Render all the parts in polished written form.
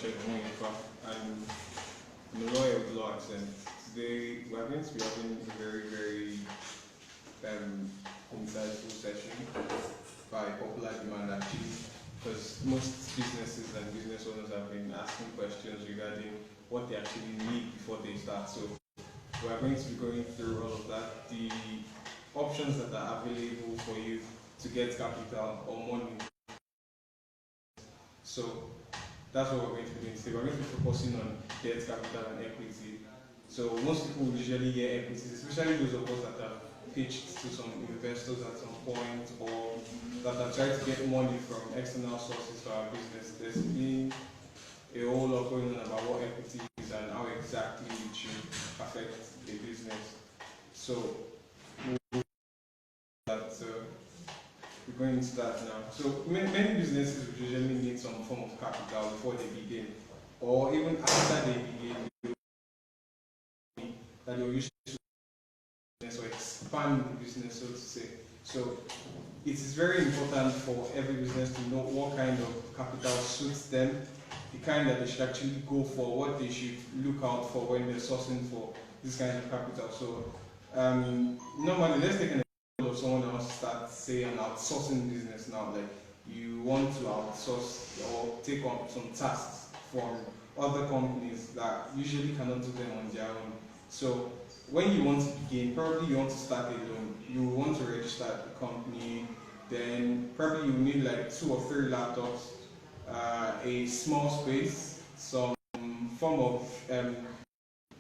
and I'm a lawyer with law accent. Today we are going to be having a very, very insightful session by popular demand actually, because most businesses and business owners have been asking questions regarding what they actually need before they start. So we are going to be going through all of that, the options that are available for you to get capital or money. So that's what we're going to be doing today. We're going to be focusing on debt, capital, and equity. So most people usually hear equities, especially those of us that have pitched to some investors at some point, or that are trying to get money from external sources for our business. There's been a whole lot going on about what equity is and how exactly it should affect a business. So we're going into that now. So many businesses usually need some form of capital before they begin, or even after they begin, that they'll use to business or expand the business, so to say. So it is very important for every business to know what kind of capital suits them, the kind that they should actually go for, what they should look out for when they're sourcing for this kind of capital. So normally, let's take an of someone that wants to start, say, an outsourcing business now, like you want to outsource or take on some tasks from other companies that usually cannot do them on their own. So when you want to begin, probably you want to start alone, you want to register a company, then probably you need like 2 or 3 laptops, a small space, some form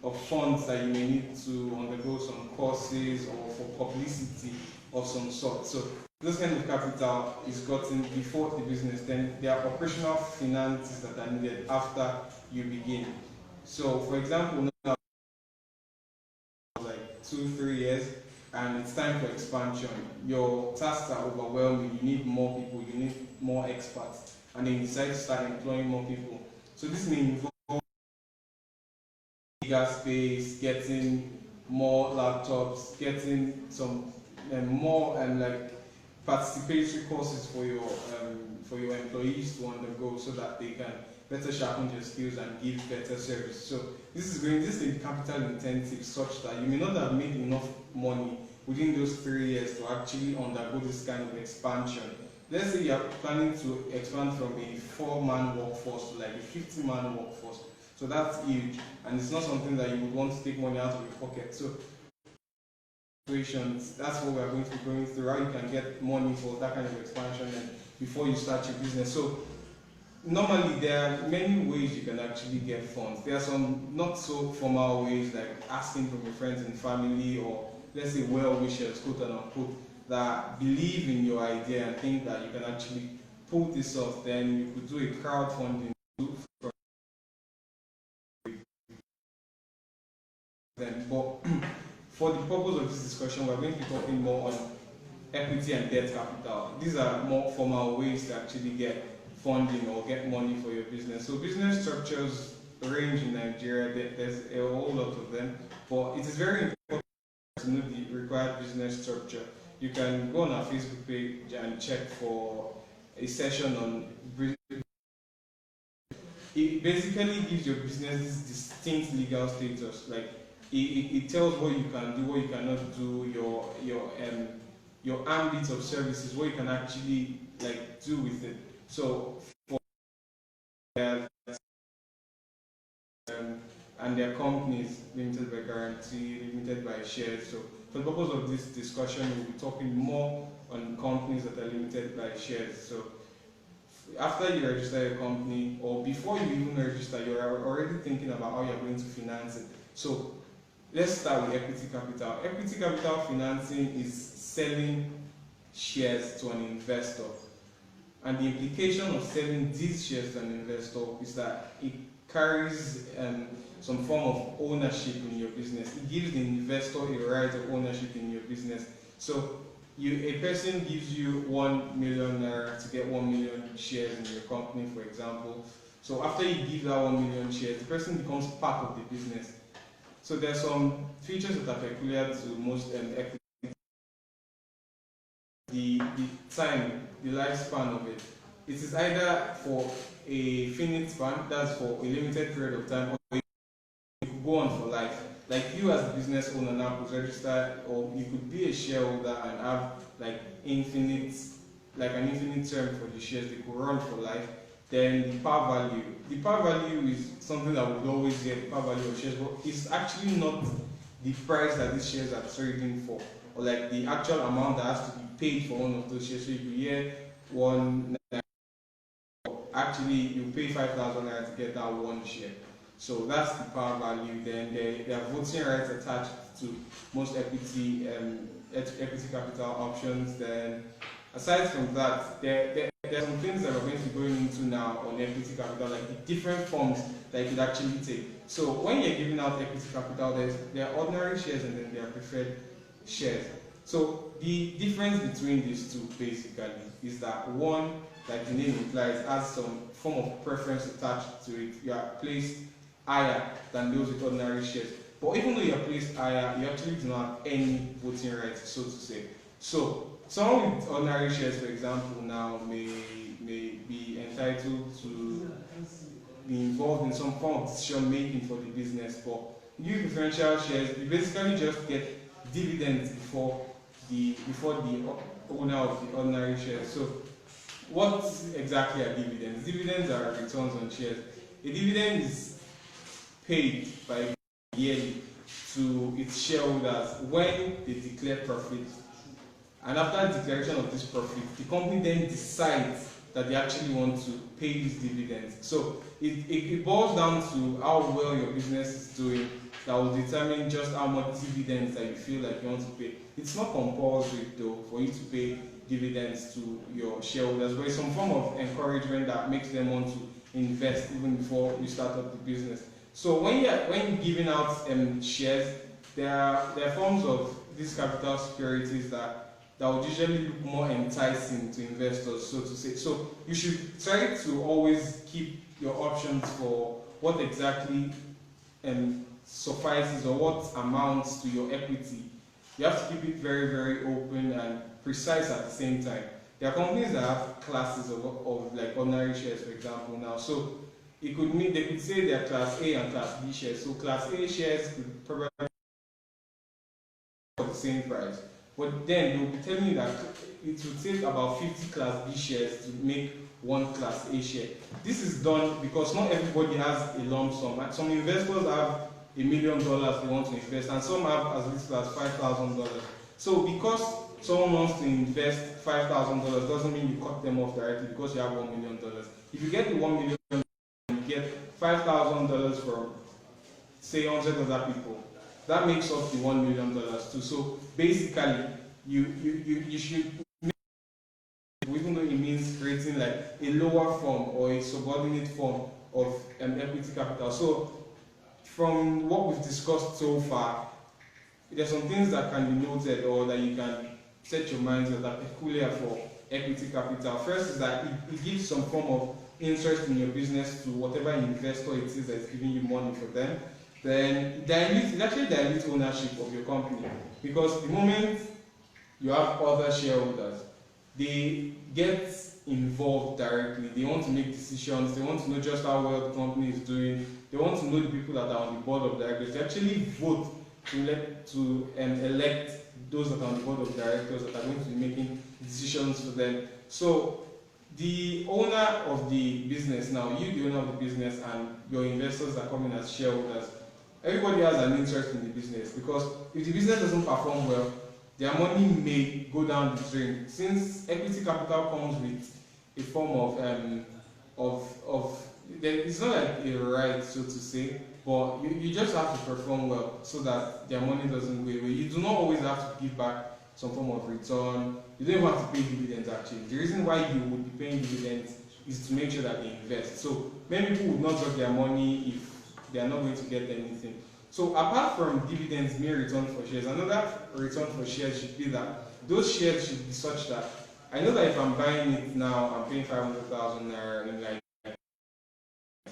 of funds that you may need to undergo some courses or for publicity of some sort. So this kind of capital is gotten before the business. Then there are operational finances that are needed after you begin. So for example, now like 2-3 years and it's time for expansion. Your tasks are overwhelming, you need more people, you need more experts, and then you decide to start employing more people. So this may involve bigger space, getting more laptops, getting some more like participatory courses for your employees to undergo, so that they can better sharpen their skills and give better service. So this is capital intensive, such that you may not have made enough money within those 3 years to actually undergo this kind of expansion. Let's say you are planning to expand from a 4-man workforce to like a 50-man workforce. So that's huge, and it's not something that you would want to take money out of your pocket. So that's what we're going to be going through, how you can get money for that kind of expansion and before you start your business. So normally there are many ways you can actually get funds. There are some not so formal ways, like asking from your friends and family, or let's say well-wishers, quote and unquote, that believe in your idea and think that you can actually pull this off. Then you could do a crowdfunding. But for the purpose of this discussion, we're going to be talking more on equity and debt capital. These are more formal ways to actually get funding or get money for your business. So business structures range in Nigeria. There's a whole lot of them, but it is very important to know the required business structure. You can go on our Facebook page and check for a session on. It basically gives your business this distinct legal status. Like it tells what you can do, what you cannot do, your ambit of services, what you can actually like do with it. So for and their companies, limited by guarantee, limited by shares. So for the purpose of this discussion, we'll be talking more on companies that are limited by shares. So after you register your company, or before you even register, you're already thinking about how you're going to finance it. So let's start with equity capital. Equity capital financing is selling shares to an investor. And the implication of selling these shares to an investor is that it carries some form of ownership in your business. It gives the investor a right of ownership in your business. So a person gives you 1 million naira to get 1 million shares in your company, for example. So after you give that 1 million shares, the person becomes part of the business. So there are some features that are peculiar to most equity. The time, the lifespan of it. it is either for a finite span, that's for a limited period of time, or you could go on for life. Like you as a business owner now could register, or you could be a shareholder and have like infinite, like an infinite term for the shares. They could run for life. Then the par value. The par value is something that we would always hear, the par value of shares, but it's actually not the price that these shares are trading for, or like the actual amount that has to be paid for one of those shares. So if you hear one, actually you pay 5,000 naira to get that one share. So that's the par value. Then there are voting rights attached to most equity capital options. Then aside from that, there are some things that we're going to be going into now on equity capital, like the different forms that you could actually take. So when you're giving out equity capital, there are ordinary shares and then there are preferred shares. So the difference between these two basically is that one, like the name implies, has some form of preference attached to it. You are placed higher than those with ordinary shares. But even though you are placed higher, you actually do not have any voting rights, so to say. So someone with ordinary shares, for example, now may be entitled to be involved in some form of decision making for the business. But you preferential shares, you basically just get dividends before the owner of the ordinary shares. So what exactly are dividends? Dividends are returns on shares. A dividend is paid by yearly to its shareholders when they declare profit. And after declaration of this profit, the company then decides that they actually want to pay these dividends. So it boils down to how well your business is doing that will determine just how much dividends that you feel like you want to pay. It's not compulsory though for you to pay dividends to your shareholders, but it's some form of encouragement that makes them want to invest even before you start up the business. So when you're giving out shares, there are forms of these capital securities that would usually look more enticing to investors, so to say. So you should try to always keep your options for what exactly suffices or what amounts to your equity. You have to keep it very, very open and precise at the same time. There are companies that have classes of like ordinary shares, for example, now. So it could mean they could say they're class A and class B shares. So class A shares could probably for the same price. But then they'll be telling you that it will take about 50 class B shares to make one class A share. This is done because not everybody has a lump sum. Some investors have $1 million they want to invest, and some have as little as $5,000. So because someone wants to invest $5,000 doesn't mean you cut them off directly because you have $1 million. If you get the $1 million, you get $5,000 from say 100 other people. That makes up the $1 million too. So basically, you should make, even though it means creating like a lower form or a subordinate form of equity capital. So from what we've discussed so far, there's some things that can be noted or that you can set your minds that are peculiar for equity capital. First is that it gives some form of interest in your business to whatever investor it is that's giving you money for them. Then it actually dilutes ownership of your company, because the moment you have other shareholders, they get involved directly. They want to make decisions. They want to know just how well the company is doing. They want to know the people that are on the board of directors. They actually vote to elect those that are on the board of directors that are going to be making decisions for them. So the owner of the business now, you the owner of the business, and your investors that come in as shareholders, everybody has an interest in the business, because if the business doesn't perform well, their money may go down the drain. Since equity capital comes with a form it's not like a right, so to say, but you just have to perform well so that their money doesn't go away. You do not always have to give back some form of return. You don't even have to pay dividends actually. The reason why you would be paying dividends is to make sure that they invest. So many people would not drop their money if they are not going to get anything. So apart from dividends being returned for shares, another return for shares should be that those shares should be such that I know that if I'm buying it now, I'm paying 500,000 naira, and like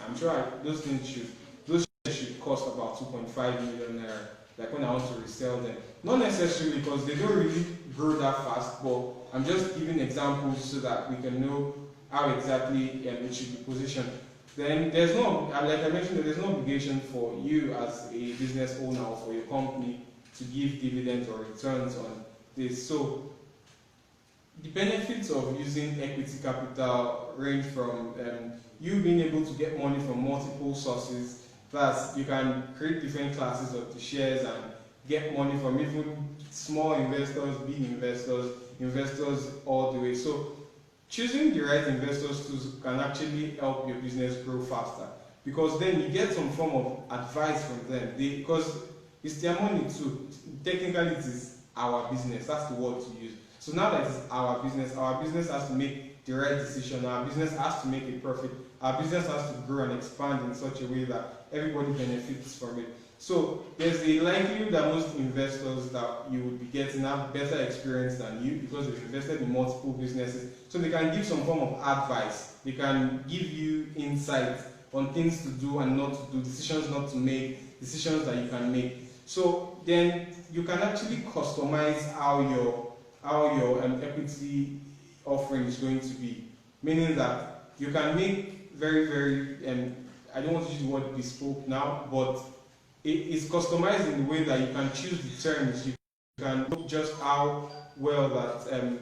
I'm sure those shares should cost about 2.5 million naira. Like when I want to resell them, not necessarily because they don't really grow that fast, but I'm just giving examples so that we can know how exactly it should be positioned. Then there's no, like I mentioned, there's no obligation for you as a business owner or for your company to give dividends or returns on this. So the benefits of using equity capital range from you being able to get money from multiple sources. Plus, you can create different classes of the shares and get money from even small investors, big investors, investors all the way. So choosing the right investors tools can actually help your business grow faster, because then you get some form of advice from them. Because it's their money too. Technically, it is our business. That's the word to use. So now that it's our business has to make the right decision. Our business has to make a profit. Our business has to grow and expand in such a way that everybody benefits from it. So there's a likelihood that most investors that you would be getting have better experience than you, because they've invested in multiple businesses. So they can give some form of advice. They can give you insight on things to do and not to do, decisions not to make, decisions that you can make. So then you can actually customize how your equity offering is going to be, meaning that you can make very I don't want to use the word bespoke now, but it is customized in the way that you can choose the terms. You can look just how well that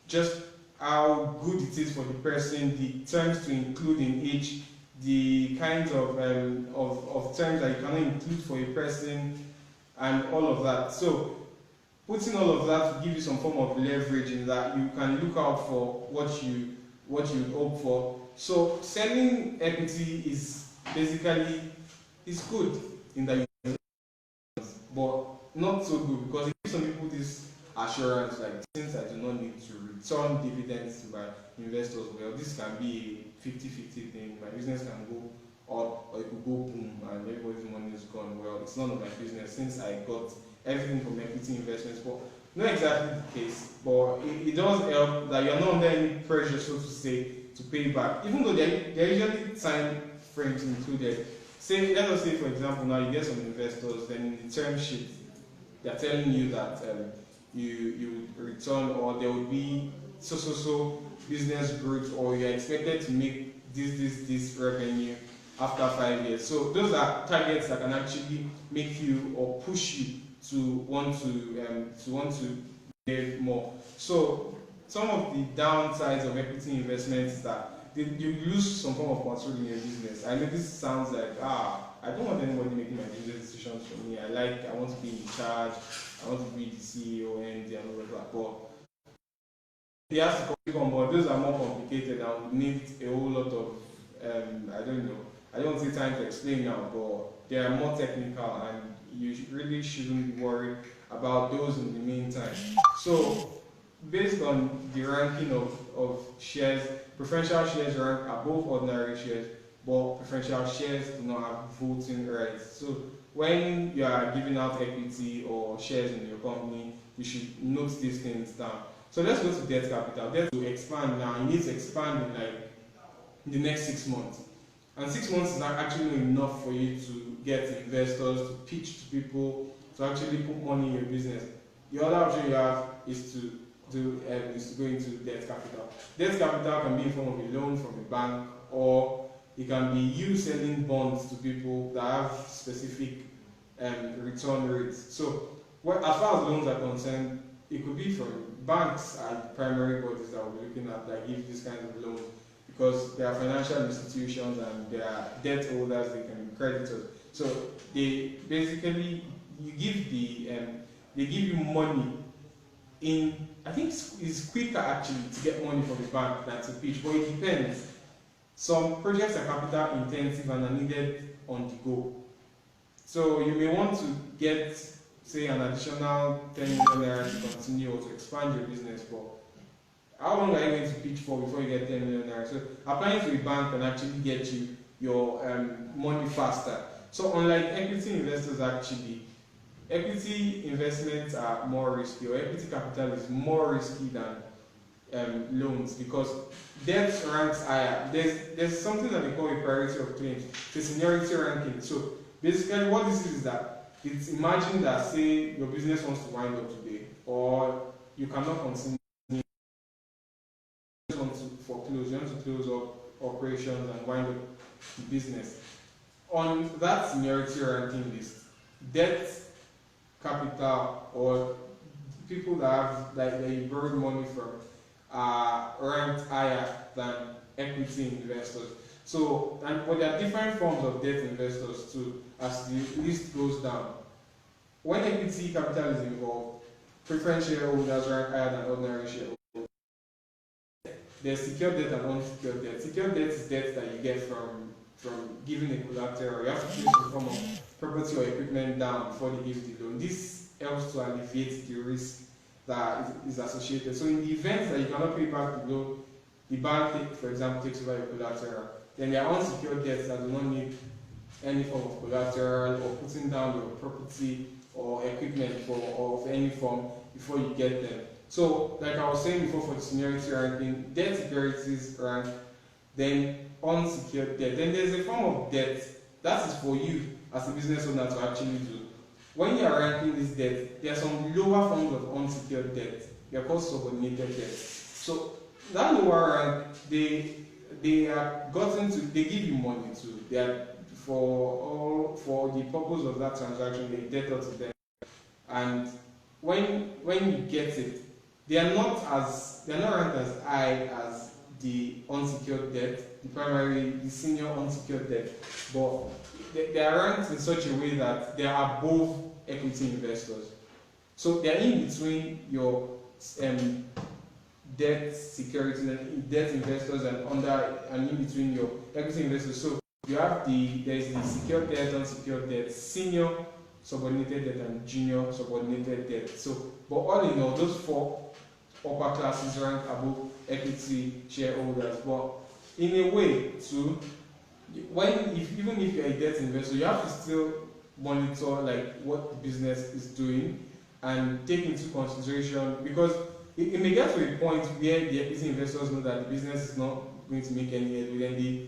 just how good it is for the person, the terms to include in each, the kinds of terms that you cannot include for a person, and all of that. So putting all of that will give you some form of leverage in that you can look out for what you hope for. So selling equity is basically good in that you, but not so good, because it gives some people this assurance, like, since I do not need to return dividends to my investors, well, this can be a 50-50 thing. My business can go up or it could go boom and everybody's money is gone. Well, it's none of my business since I got everything from equity investments. But not exactly the case, but it does help that you're not under any pressure, so to say, to pay back, even though there are usually time frames included. Say, let us say, for example, now you get some investors, then in the term sheet, they're telling you that you would return, or there would be so business growth, or you're expected to make this revenue after 5 years. So those are targets that can actually make you or push you to want to get more. So some of the downsides of equity investments is that you lose some form of control in your business. I know this sounds like, I don't want anybody making my business decisions for me. I want to be in charge. I want to be the CEO, MD, and all of that. But he has to come on board. Those are more complicated and would need a whole lot of, I don't know. I don't see time to explain now, but they are more technical, and you really shouldn't worry about those in the meantime. So, based on the ranking of shares, preferential shares rank above ordinary shares, but preferential shares do not have voting rights. So when you are giving out equity or shares in your company, you should note these things down. So let's go to debt capital. Debt to expand now. You need to expand in like the next 6 months. And 6 months is not actually not enough for you to get investors, to pitch to people, to actually put money in your business. The other option you have is to go into debt capital. Debt capital can be in form of a loan from a bank, or it can be you selling bonds to people that have specific return rates. So, as far as loans are concerned, it could be from banks are the primary bodies that we're looking at that give this kind of loans, because they are financial institutions and they are debt holders, they can be creditors. So they basically they give you money in, I think it's quicker actually to get money from the bank than to pitch, but it depends. Some projects are capital intensive and are needed on the go. So you may want to get, say, an additional 10 million naira to continue or to expand your business, but how long are you going to pitch for before you get 10 million naira? So applying to a bank can actually get you your money faster. So unlike equity investors, actually, equity investments are more risky, or equity capital is more risky than loans, because debt ranks higher. There's something that they call a priority of claims, the seniority ranking. So basically what this is that it's, imagine that, say, your business wants to wind up today, or you cannot continue, you want to foreclose, you want to close up operations and wind up the business. On that seniority ranking list, debt capital or people that have that you borrowed money from are ranked higher than equity investors. So, but there are different forms of debt investors too, as the list goes down. When equity capital is involved, preference shareholders rank higher than ordinary shareholders. There's secured debt and unsecured debt. Secured debt is debt that you get from giving a collateral. You have to place some form of property or equipment down before they give the loan. This helps to alleviate the risk that is associated. So in the event that you cannot pay back the loan, the bank, for example, takes over your collateral. Then there are unsecured debts that do not need any form of collateral or putting down your property or equipment or of any form before you get them. So, like I was saying before, for the seniority ranking, debt securities rank, then unsecured debt. Then there's a form of debt that is for you as a business owner to actually do. When you are ranking this debt, there are some lower forms of unsecured debt. They are called subordinated debt. So that lower rank, they are gotten to, they give you money too. They are for the purpose of that transaction, they debtor to them. And when you get it, they are not ranked as high as the unsecured debt, the senior unsecured debt, but they are ranked in such a way that they are above equity investors. So they are in between your debt securities and debt investors and in between your equity investors. So you have there's the secured debt, unsecured debt, senior subordinated debt, and junior subordinated debt. So, but all in all, those four upper classes rank above equity shareholders. But in a way, too, even if you're a debt investor, you have to still monitor like what the business is doing and take into consideration, because it may get to a point where the equity investors know that the business is not going to make any headway, then they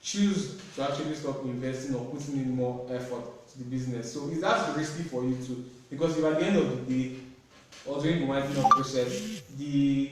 choose to actually stop investing or putting in more effort to the business. So that's risky for you too, because if at the end of the day or during the winding up process, the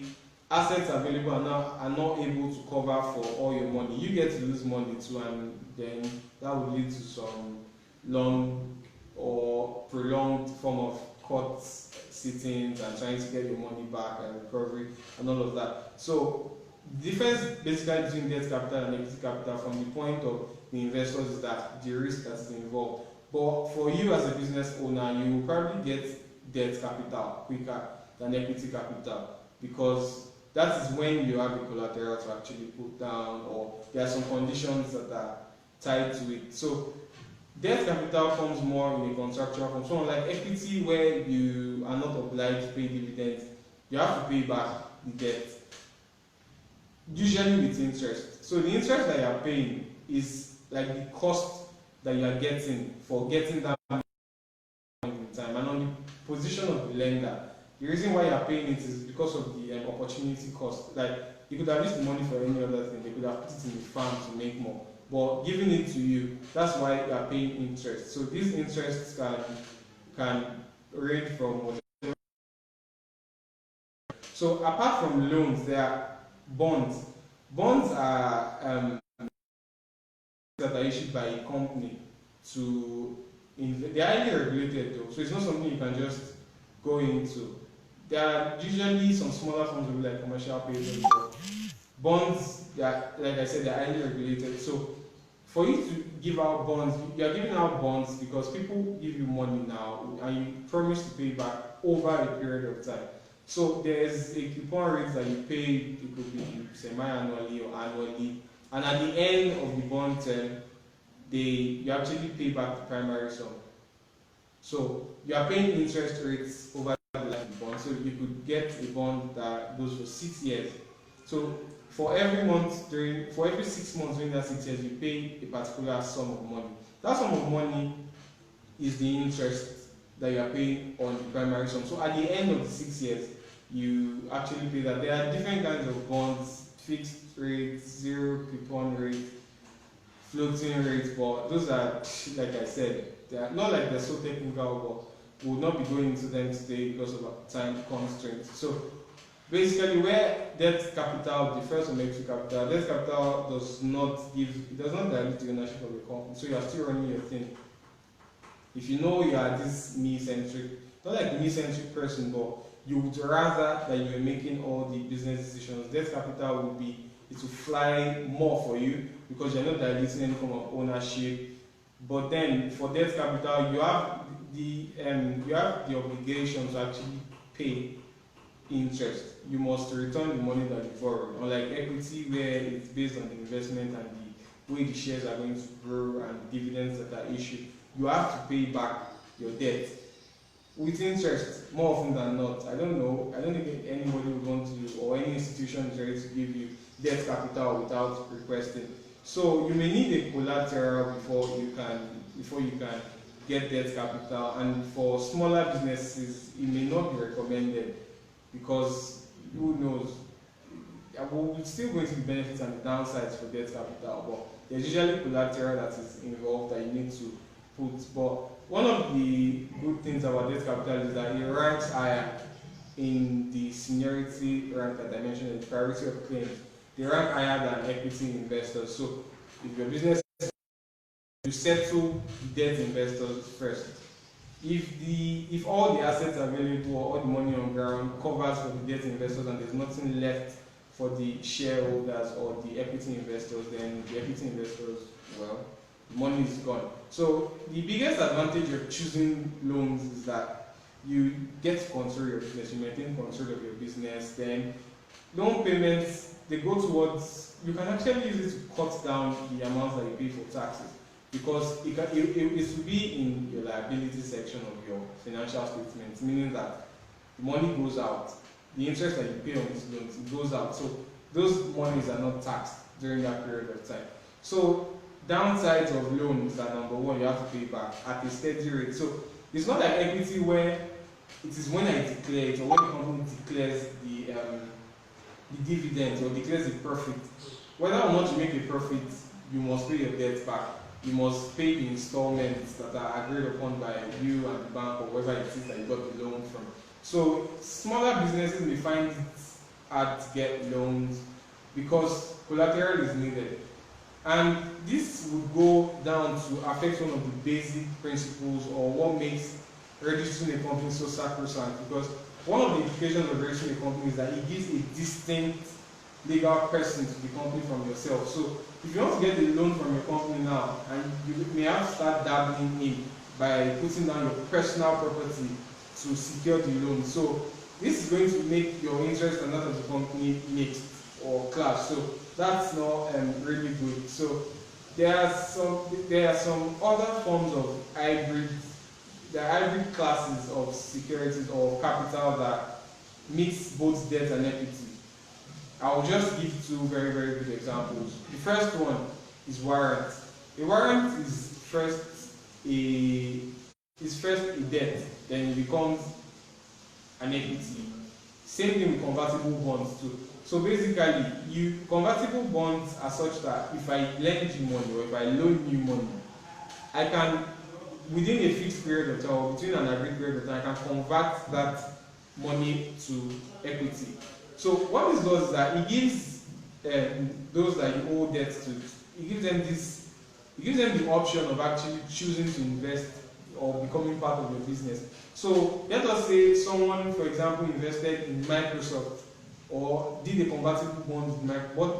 assets available are not able to cover for all your money, you get to lose money too, and then that will lead to some long or prolonged form of court sittings and trying to get your money back and recovery and all of that. So the difference basically between debt capital and equity capital from the point of the investors is that the risk that's involved. But for you as a business owner, you will probably get debt capital quicker than equity capital, because that is when you have a collateral to actually put down, or there are some conditions that are tied to it. So debt capital comes more in a contractual form. So unlike equity, where you are not obliged to pay dividends, you have to pay back the debt, usually with interest. So the interest that you are paying is like the cost that you are getting for getting that money in time. And on the position of the lender, the reason why you are paying it is because of the opportunity cost. Like, you could have used the money for any other thing. They could have put it in the farm to make more. But giving it to you, that's why you are paying interest. So these interests can range from whatever. So apart from loans, there are bonds. Bonds are that are issued by a company to they are highly regulated though, so it's not something you can just go into. There are usually some smaller forms of like commercial paper. Bonds, like I said, they're highly regulated. So for you to give out bonds, you are giving out bonds because people give you money now and you promise to pay back over a period of time. So there's a coupon rate that you pay, it could be semi-annually or annually, and at the end of the bond term, you actually pay back the primary sum. So you are paying interest rates over the life of the bond. So you could get a bond that goes for 6 years. So for every 6 months during that 6 years, you pay a particular sum of money. That sum of money is the interest that you are paying on the primary sum. So at the end of the 6 years, you actually pay that. There are different kinds of bonds: fixed rate, zero coupon rate, floating rate. But those are, like I said, they are not like they're so technical, but we will not be going into them today because of time constraints. So Basically, where debt capital differs from equity capital, debt capital does not dilute the ownership of the company. So you are still running your thing. If you know you are this me-centric, not like me-centric person, but you would rather that you are making all the business decisions, debt capital will fly more for you because you're not diluting any form of ownership. But then for debt capital, you have the obligation to actually pay interest. You must return the money that you borrowed. Unlike equity, where it's based on the investment and the way the shares are going to grow and dividends that are issued, you have to pay back your debt with interest more often than not. I don't think anybody would want to, or any institution is ready to give you debt capital without requesting. So you may need a collateral before you can get debt capital, and for smaller businesses it may not be recommended because who knows, we're still going to be benefits and the downsides for debt capital, but there's usually collateral that is involved that you need to put. But one of the good things about debt capital is that it ranks higher in the seniority rank that I mentioned, in the priority of claims. They rank higher than equity investors. So if your business, you settle the debt investors first. If all the assets available or all the money on ground covers for the debt investors and there's nothing left for the shareholders or the equity investors, then the equity investors, well, the money is gone. So the biggest advantage of choosing loans is that you get to control your business, you maintain control of your business. Then loan payments, they go towards, you can actually use it to cut down the amounts that you pay for taxes, because it will be in your liability section of your financial statements, meaning that the money goes out, the interest that you pay on these loans, it goes out. So those monies are not taxed during that period of time. So downsides of loans are, number one, you have to pay back at a steady rate. So it's not like equity where it is when I declare it, or when the company declares the dividend or declares a profit. Whether or not you make a profit, you must pay your debt back. You must pay the installments that are agreed upon by you and the bank or whoever it is that you got the loan from. So smaller businesses may find it hard to get loans because collateral is needed. And this would go down to affect one of the basic principles or what makes registering a company so sacrosanct, because one of the implications of registering a company is that it gives a distinct legal person to the company from yourself. So if you want to get a loan from your company now, and you may have to start dabbling in by putting down your personal property to secure the loan. So this is going to make your interest and that of the company mixed or clash. So that's not really good. So there are some other forms of hybrid classes of securities or capital that mix both debt and equity. I'll just give two very, very good examples. The first one is warrant. A warrant is first a debt, then it becomes an equity. Same thing with convertible bonds too. So basically, convertible bonds are such that if I lend you money or if I loan you money, I can, within a fixed period of time or between an agreed period of time, I can convert that money to equity. So what this does is that it gives those that you owe debt to, it gives them the option of actually choosing to invest or becoming part of your business. So let us say someone, for example, invested in Microsoft or did a convertible bond,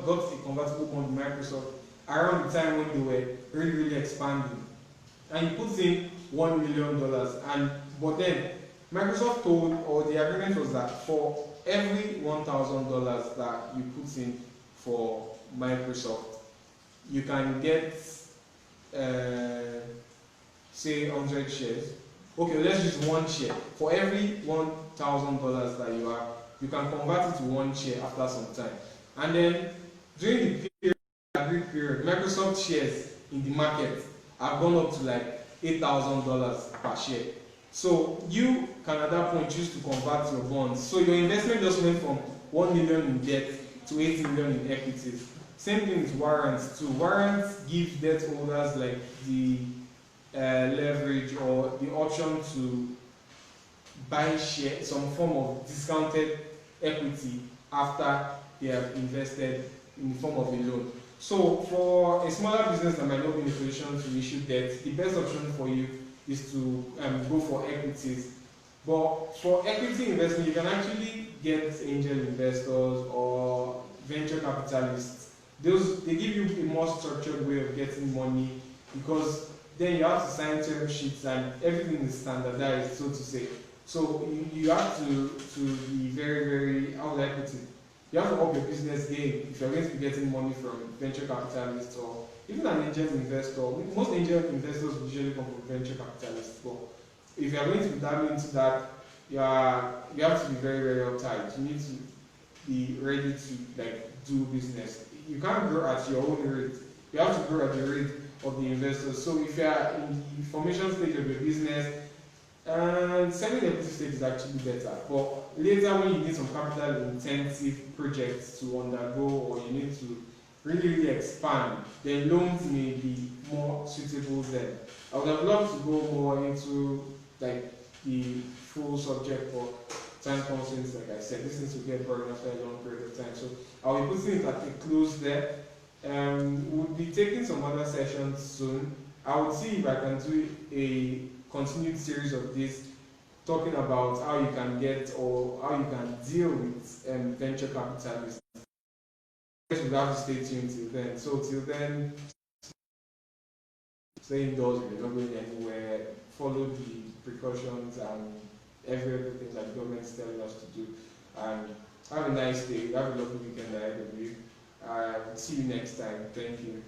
got a convertible bond with Microsoft around the time when they were really, really expanding, and you put in $1 million, but then Microsoft told, or the agreement was that for every $1,000 that you put in for Microsoft, you can get say 100 shares. Okay, let's use one share. For every $1,000 that you have, you can convert it to one share after some time. And then during the agreed period, Microsoft shares in the market have gone up to like $8,000 per share. So you can at that point choose to convert your bonds. So your investment just went from 1 million in debt to 80 million in equities. Same thing with warrants too. Warrants give debt holders like the leverage or the option to buy share, some form of discounted equity after they have invested in the form of a loan. So for a smaller business that might not be in a position to issue debt, the best option for you is to go for equities. But for equity investment, you can actually get angel investors or venture capitalists. Those, they give you a more structured way of getting money, because then you have to sign term sheets and everything is standardized, so to say. So you have to be very, very, how would I put it? You have to up your business game if you're going to be getting money from venture capitalists or even an angel investor. Most angel investors usually come from venture capitalists, but if you're going to be dabbling into that, you have to be very, very uptight. You need to be ready to do business. You can't grow at your own rate. You have to grow at the rate of the investors. So if you are in the formation stage of your business, and selling equity stage is actually better. But later, when you need some capital intensive projects to undergo, or you need to really, really expand, then loans may be more suitable then. I would have loved to go more into the full subject, but time constraints, like I said, this needs to get burned after a long period of time. So I'll be putting it at a close there. We'll be taking some other sessions soon. I will see if I can do a continued series of this, talking about how you can get or how you can deal with venture capitalists. I guess we'll have to stay tuned till then. So till then, stay indoors if you're not going anywhere, follow the precautions and everything that the government is telling us to do, and have a nice day, have a lovely weekend ahead of you. See you next time. Thank you.